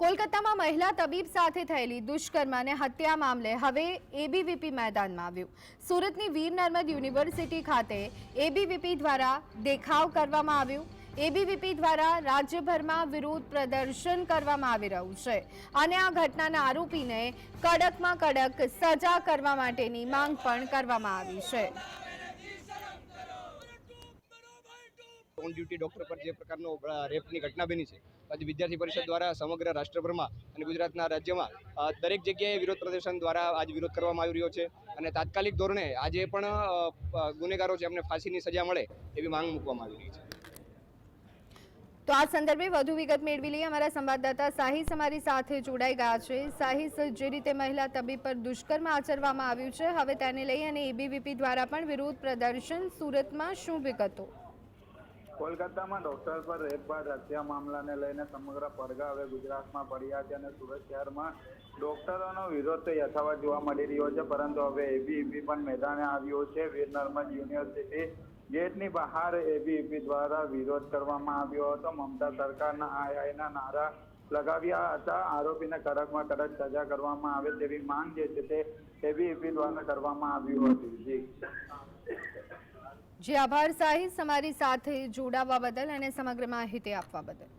કોલકાતામાં મહિલા તબીબ સાથે થયેલી દુષ્કર્મ અને હત્યા મામલે હવે એબીવીપી મેદાનમાં આવ્યું। સુરતની વીર નર્મદ યુનિવર્સિટી ખાતે એબીવીપી દ્વારા દેખાવ કરવામાં આવ્યું। એબીવીપી દ્વારા રાજ્યભરમાં વિરોધ પ્રદર્શન કરવામાં આવી રહ્યું છે અને આ ઘટનાના આરોપીને કડકમાં કડક સજા કરવા માટેની માંગ પણ કરવામાં આવી છે। ઓન ડ્યુટી ડોક્ટર પર જે પ્રકારનો રેપની ઘટના બની છે, આજે વિદ્યાર્થી પરિષદ દ્વારા સમગ્ર રાષ્ટ્રભરમાં અને ગુજરાતના રાજ્યમાં દરેક જગ્યાએ વિરોધ પ્રદર્શન દ્વારા આજ વિરોધ કરવામાં આવી રહ્યો છે અને તાત્કાલિક ધોરણે આજે પણ ગુનેગારો છે એમને ફાંસીની સજા મળે એવી માંગ મૂકવામાં આવી રહી છે। તો આ સંદર્ભે વધુ વિગત મેળવી લઈએ। અમારા સંવાદદાતા સાહિસ અમારી સાથે જોડાઈ ગયા છે। સાહિસ, જે રીતે મહિલા તબીબ પર દુષ્કર્મ આચરવામાં આવ્યું છે, હવે તેને લઈ અને એબીવીપી દ્વારા પણ વિરોધ પ્રદર્શન સુરતમાં, શું વિગતો? કોલકાતામાં ડોક્ટર પર રેપ બાદ હત્યા મામલાને લઈને સમગ્ર પડઘા હવે ગુજરાતમાં પડ્યા છે અને સુરત શહેરમાં ડોક્ટરોનો વિરોધ તો યથાવત જોવા મળી રહ્યો છે, પરંતુ હવે એબીવીપી પણ મેદાને આવ્યો છે। વીર નર્મદ યુનિવર્સિટી ગેટની બહાર એબીવીપી દ્વારા વિરોધ કરવામાં આવ્યો હતો। મમતા સરકારના આઈના નારા લગાવ્યા હતા। આરોપીને કડકમાં કડક સજા કરવામાં આવે તેવી માંગ જે છે તે એબીવીપી દ્વારા કરવામાં આવ્યું હતું। જી આભાર સાહિસ, અમારી સાથે જોડાવા બદલ અને સમગ્ર માહિતી આપવા બદલ।